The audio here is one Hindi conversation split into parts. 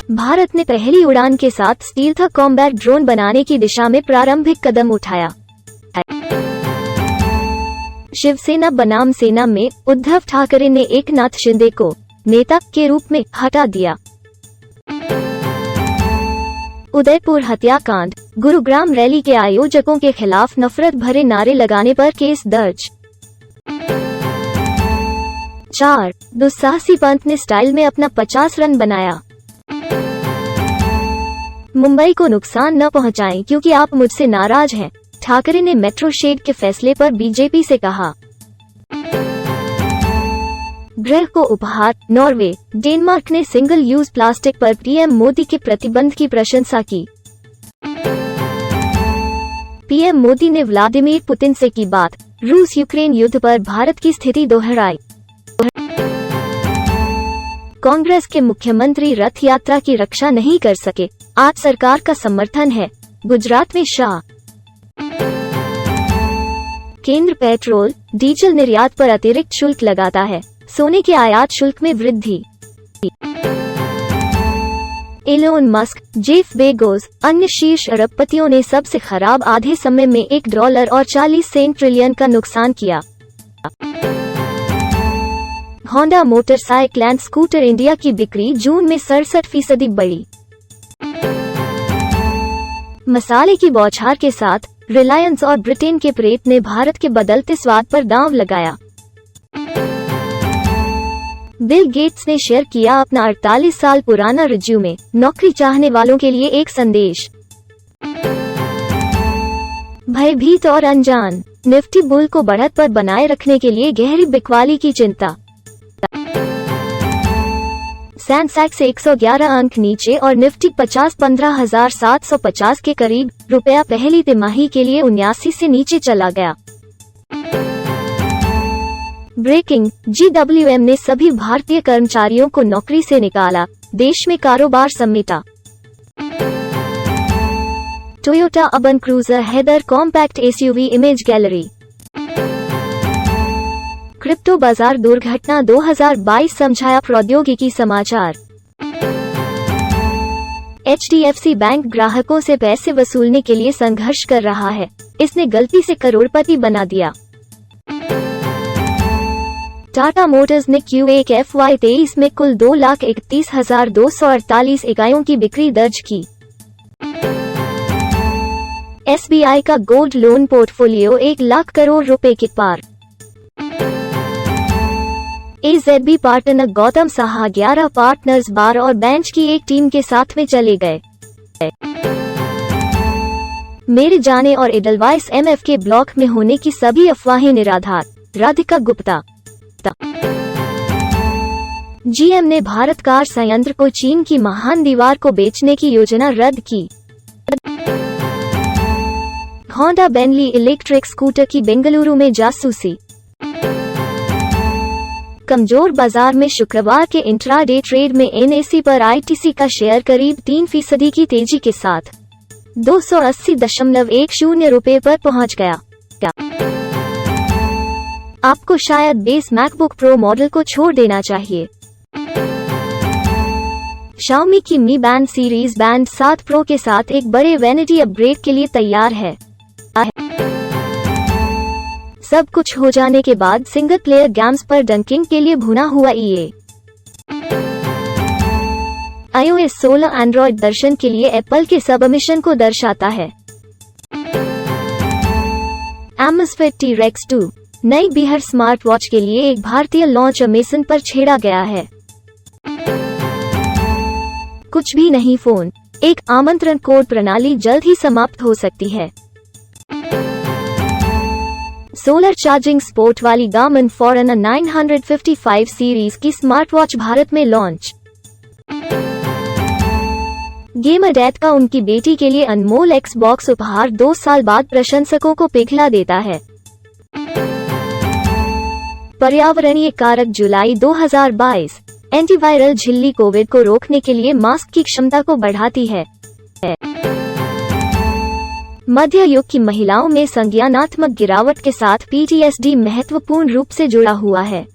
भारत ने पहली उड़ान के साथ स्टील्थ कॉम्बैट ड्रोन बनाने की दिशा में प्रारंभिक कदम उठाया। शिवसेना बनाम सेना में उद्धव ठाकरे ने एकनाथ शिंदे को नेता के रूप में हटा दिया। उदयपुर हत्याकांड, गुरुग्राम रैली के आयोजकों के खिलाफ नफरत भरे नारे लगाने पर केस दर्ज। 4. दुस्साहसी पंत ने स्टाइल में अपना 50 रन बनाया। मुंबई को नुकसान न पहुंचाएं क्योंकि आप मुझसे नाराज हैं, ठाकरे ने मेट्रो शेड के फैसले पर बीजेपी से कहा। गृह को उपहार, नॉर्वे, डेनमार्क ने सिंगल यूज प्लास्टिक पर पीएम मोदी के प्रतिबंध की प्रशंसा की। पीएम मोदी ने व्लादिमीर पुतिन से की बात, रूस यूक्रेन युद्ध पर भारत की स्थिति दोहराई। कांग्रेस के मुख्यमंत्री रथ यात्रा की रक्षा नहीं कर सके, आज सरकार का समर्थन है, गुजरात में शाह। केंद्र पेट्रोल, डीजल निर्यात पर अतिरिक्त शुल्क लगाता है, सोने के आयात शुल्क में वृद्धि। एलोन मस्क, जेफ बेजोस, अन्य शीर्ष अरबपतियों ने सबसे खराब आधे समय में $1.40 ट्रिलियन का नुकसान किया। Honda motorcycle and scooter India की बिक्री जून में 67% बढ़ी। मसाले की बौछार के साथ रिलायंस और ब्रिटेन के प्रेत ने भारत के बदलते स्वाद पर दांव लगाया। बिल गेट्स ने शेयर किया अपना 48 साल पुराना रिज्यूमे, नौकरी चाहने वालों के लिए एक संदेश। भयभीत और अनजान, निफ्टी बुल को बढ़त पर बनाए रखने के लिए गहरी बिकवाली की चिंता। सेंसेक्स 111 अंक नीचे और निफ्टी 15,750 के करीब, रुपया पहली तिमाही के लिए 79 से नीचे चला गया। ब्रेकिंग, GWM ने सभी भारतीय कर्मचारियों को नौकरी से निकाला, देश में कारोबार समेटा। Toyota urban cruiser hyryder compact SUV image gallery. Crypto बाजार दुर्घटना 2022 समझाया प्रौद्योगिकी समाचार। HDFC बैंक ग्राहकों से पैसे वसूलने के लिए संघर्ष कर रहा है, इसने गलती से करोड़पति बना दिया। टाटा मोटर्स ने Q1 FY23 में कुल 2,31,248 इकाइयों की बिक्री दर्ज की। SBI का gold loan portfolio 1 lakh crore रुपए के पार। AZB partner Gautam Saha 11 partners bar और बेंच की एक टीम के साथ में चले गए। मेरे जाने और एडलवाइस MF के ब्लॉक में होने की सभी अफवाहें निराधार, राधिका गुप्ता। GM ने भारत कार संयंत्र को चीन की महान दीवार को बेचने की योजना रद्द की। होंडा बेंटली इलेक्ट्रिक स्कूटर की बेंगलुरु में जासूसी। कमजोर बाजार में शुक्रवार के इंट्राडे ट्रेड में NSE पर ITC का शेयर करीब 3% की तेजी के साथ 280.10 रुपए पर पहुंच गया। आपको शायद बेस मैकबुक प्रो मॉडल को छोड़ देना चाहिए। Xiaomi की Mi Band series Band 7 Pro के साथ एक बड़े वैनिटी अपग्रेड के लिए तैयार है। सब कुछ हो जाने के बाद सिंगल प्लेयर गेम्स पर डंकिंग के लिए भुना हुआ EA। iOS 16 एंड्रॉइड दर्शन के लिए एप्पल के सबमिशन को दर्शाता है। Amazfit T-Rex 2 नई बिहार स्मार्ट वॉच के लिए एक भारतीय लॉन्च अमेज़न पर छेड़ा गया है। कुछ भी नहीं फोन, एक आमंत्रण कोड प्रणाली जल्द ही समाप्त हो सकती है। सोलर चार्जिंग स्पोर्ट वाली Garmin Forerunner 955 सीरीज की स्मार्ट वॉच भारत में लॉन्च। गेमर डैड का उनकी बेटी के लिए अनमोल Xbox उपहार 2 साल बाद प्रशंसकों को पिघला देता है। पर्यावरणीय कारक जुलाई 2022, एंटीवायरल झिल्ली कोविड को रोकने के लिए मास्क की क्षमता को बढ़ाती है। मध्य युग की महिलाओं में संज्ञानात्मक गिरावट के साथ PTSD महत्वपूर्ण रूप से जुड़ा हुआ है।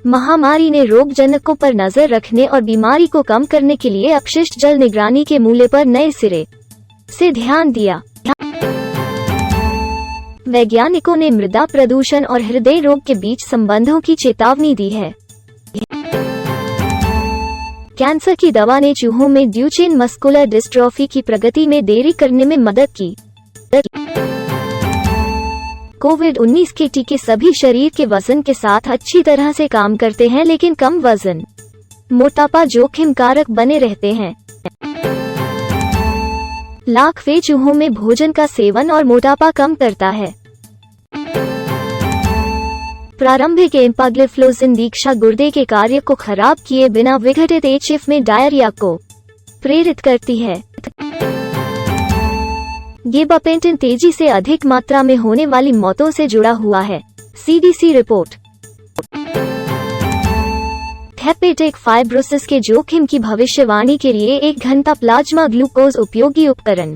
महामारी ने रोगजनकों पर नजर रखने और बीमारी को कम करने के लिए अपशिष्ट जल निगरानी के मूल्य पर नए सिरे से ध्यान दिया। वैज्ञानिकों ने मृदा प्रदूषण और हृदय रोग के बीच संबंधों की चेतावनी दी है। कैंसर की दवा ने चूहों में ड्यूचेन मस्कुलर डिस्ट्रॉफी की प्रगति में देरी करने में मदद की। कोविड-19 के टीके सभी शरीर के वजन के साथ अच्छी तरह से काम करते हैं, लेकिन कम वजन मोटापा जोखिम कारक बने रहते हैं। लाखवे चूहों में भोजन का सेवन और मोटापा कम करता है। प्रारंभिक एम्पाग्लिफ्लोजिन दीक्षा गुर्दे के कार्य को खराब किए बिना विघटित एचएफ में डायरिया को प्रेरित करती है। गेबापेंटिन तेजी से अधिक मात्रा में होने वाली मौतों से जुड़ा हुआ है, सीडीसी रिपोर्ट। हेपेटिक फाइब्रोसिस के जोखिम की भविष्यवाणी के लिए 1 घंटा प्लाज्मा ग्लूकोज उपयोगी उपकरण।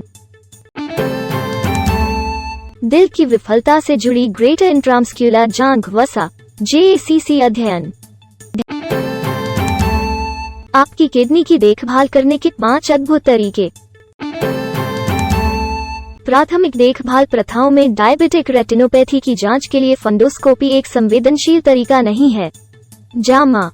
दिल की विफलता से जुड़ी ग्रेटर इंट्रामस्क्यूलर जांघ वसा जेएसीसी अध्ययन। आपकी किडनी की देखभाल करने के 5 अद्भुत तरीके। प्राथमिक देखभाल प्रथाओं में डायबिटिक रेटिनोपैथी की जांच के लिए फंडोस्कोपी एक संवेदनशील तरीका नहीं है। जामा।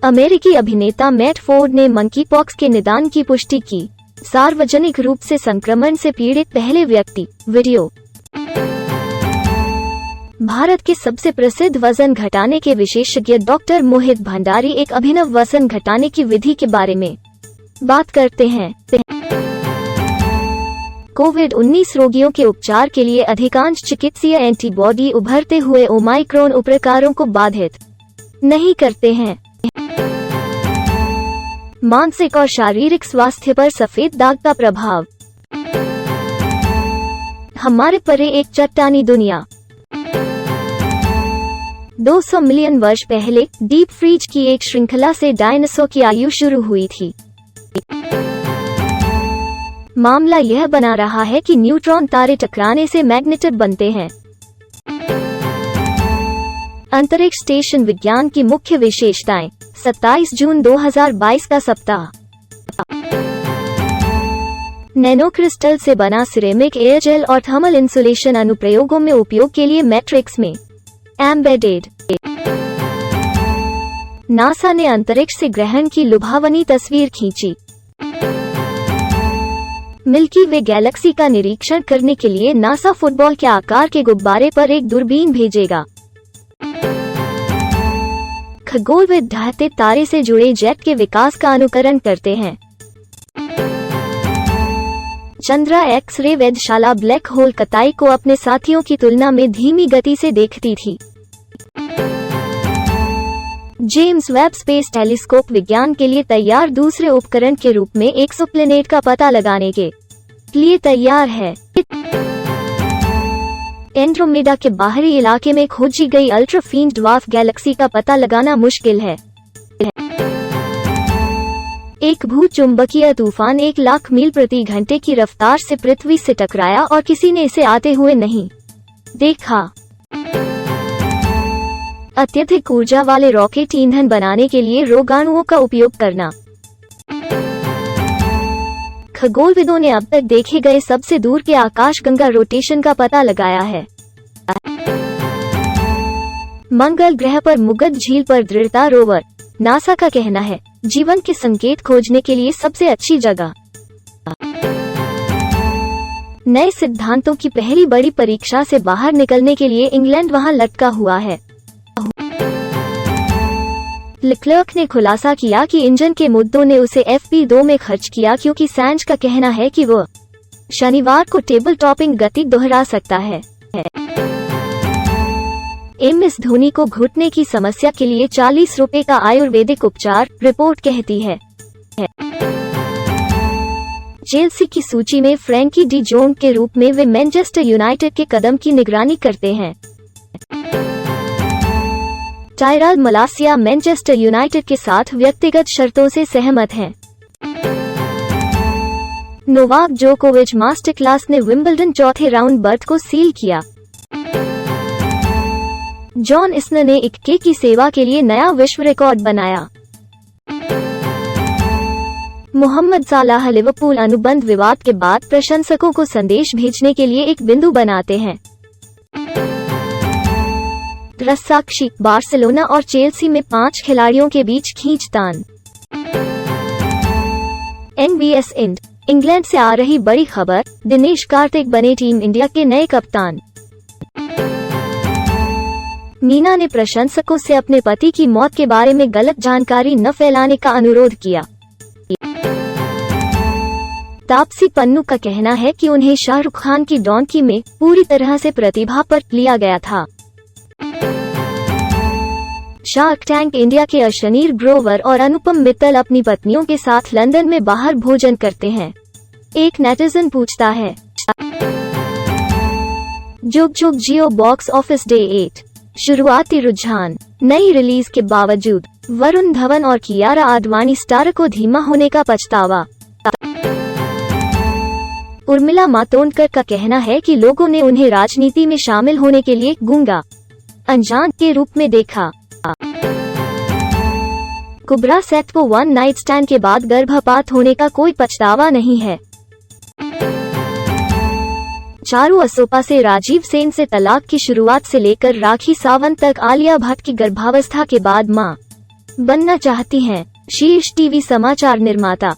अमेरिकी अभिनेता मैट फोर्ड ने मंकी पॉक्स के निदान की पुष्टि की। सार्वजनिक रूप से संक्रमण से पीड़ित पहले व्यक्ति। वीडियो। भारत के सबसे प्रसिद्ध वजन घटाने के विशेषज्ञ डॉक्टर मोहित भंडारी एक अभिनव वजन घटाने की विधि के बारे में बात करते हैं। कोविड-19 रोगियों के उपचार के लिए अधिकांश चिकित्सीय एंटीबॉडी उभरते हुए ओमाइक्रोन उपप्रकारों को बाधित नहीं करते हैं। मानसिक और शारीरिक स्वास्थ्य पर सफेद दाग का प्रभाव। हमारे परे एक चट्टानी दुनिया। 200 मिलियन वर्ष पहले डीप फ्रीज की एक श्रृंखला से डायनासोर की आयु शुरू हुई थी। मामला यह बना रहा है कि न्यूट्रॉन तारे टकराने से मैग्नेटिक बनते हैं। अंतरिक्ष स्टेशन विज्ञान की मुख्य विशेषताएं। 27 जून 2022 का सप्ताह। नैनो क्रिस्टल से बना सिरेमिक एयरजेल और थर्मल इंसुलेशन अनुप्रयोगों में उपयोग के लिए मैट्रिक्स में एम्बेडेड। नासा ने अंतरिक्ष से ग्रहण की लुभावनी तस्वीर खींची। मिल्की वे गैलेक्सी का निरीक्षण करने के लिए नासा फुटबॉल के आकार के गुब्बारे पर एक दूरबीन भेजेगा। खगोलविद ढहते तारे से जुड़े जेट के विकास का अनुकरण करते हैं। चंद्रा एक्स-रे वेधशाला ब्लैक होल कताई को अपने साथियों की तुलना में धीमी गति से देखती थी। जेम्स वेब स्पेस टेलीस्कोप विज्ञान के लिए तैयार दूसरे उपकरण के रूप में एक्सोप्लैनेट का पता लगाने के लिए तैयार है। एंड्रोमेडा के बाहरी इलाके में खोजी गई अल्ट्रा फेंट ड्वार्फ गैलेक्सी का पता लगाना मुश्किल है। एक भूचुंबकीय तूफान 1 लाख मील प्रति घंटे की रफ्तार से पृथ्वी से टकराया और किसी ने इसे आते हुए नहीं देखा। अत्यधिक ऊर्जा वाले रॉकेट ईंधन बनाने के लिए रोगाणुओं का उपयोग करना। खगोलविदों ने अब तक देखे गए सबसे दूर के आकाशगंगा रोटेशन का पता लगाया है। मंगल ग्रह पर मुगद झील पर दृढ़ता रोवर। नासा का कहना है जीवन के संकेत खोजने के लिए सबसे अच्छी जगह। नए सिद्धांतों की पहली बड़ी परीक्षा से बाहर निकलने के लिए इंग्लैंड वहां लटका हुआ है। लेक्लर्क ने खुलासा किया कि इंजन के मुद्दों ने उसे FP2 में खर्च किया क्योंकि सैंज का कहना है कि वह शनिवार को टेबल टॉपिंग गति दोहरा सकता है। MS धोनी को घुटने की समस्या के लिए 40 रुपए का आयुर्वेदिक उपचार, रिपोर्ट कहती है। चेल्सी की सूची में फ्रैंकी डी जोंग के रूप में वे मैनचेस्टर यूनाइटेड के कदम की निगरानी करते हैं। टायरल मलासिया मैनचेस्टर यूनाइटेड के साथ व्यक्तिगत शर्तों से सहमत हैं। नोवाक जोकोविच मास्टर क्लास ने विंबलडन चौथे राउंड बर्थ को सील किया। जॉन इस्नर ने एक केक की सेवा के लिए नया विश्व रिकॉर्ड बनाया। मोहम्मद सालाह लिवरपूल अनुबंध विवाद के बाद प्रशंसकों को संदेश भेजने के लिए एक बिंदु बनाते हैं। रस्साकशी, बार्सिलोना और चेल्सी में 5 खिलाड़ियों के बीच खींचतान। NBS इंग्लैंड से आ रही बड़ी खबर, दिनेश कार्तिक बने टीम इंडिया के नए कप्तान। मीना ने प्रशंसकों से अपने पति की मौत के बारे में गलत जानकारी न फैलाने का अनुरोध किया। तापसी पन्नू का कहना है कि उन्हें शाहरुख खान की डॉन्की में पूरी तरह से प्रतिभा पर लिया गया था। शार्क टैंक इंडिया के अशनीर ग्रोवर और अनुपम मित्तल अपनी पत्नियों के साथ लंदन में बाहर भोजन करते हैं। एक नेटिजन पूछता है, जुग जुग जियो बॉक्स ऑफिस डे 8 शुरुआती रुझान। नई रिलीज के बावजूद वरुण धवन और कियारा आडवाणी स्टार को धीमा होने का पछतावा। उर्मिला मातोंडकर का कहना है कि लोगों ने उन्हें राजनीति में शामिल होने के लिए गूंगा अनजान के रूप में देखा। कुबरा सेठ को वन नाइट स्टैंड के बाद गर्भपात होने का कोई पछतावा नहीं है। चारू असोपा से राजीव सेन से तलाक की शुरुआत से लेकर राखी सावंत तक आलिया भट्ट की गर्भावस्था के बाद मां बनना चाहती हैं। शीर्ष टीवी समाचार निर्माता।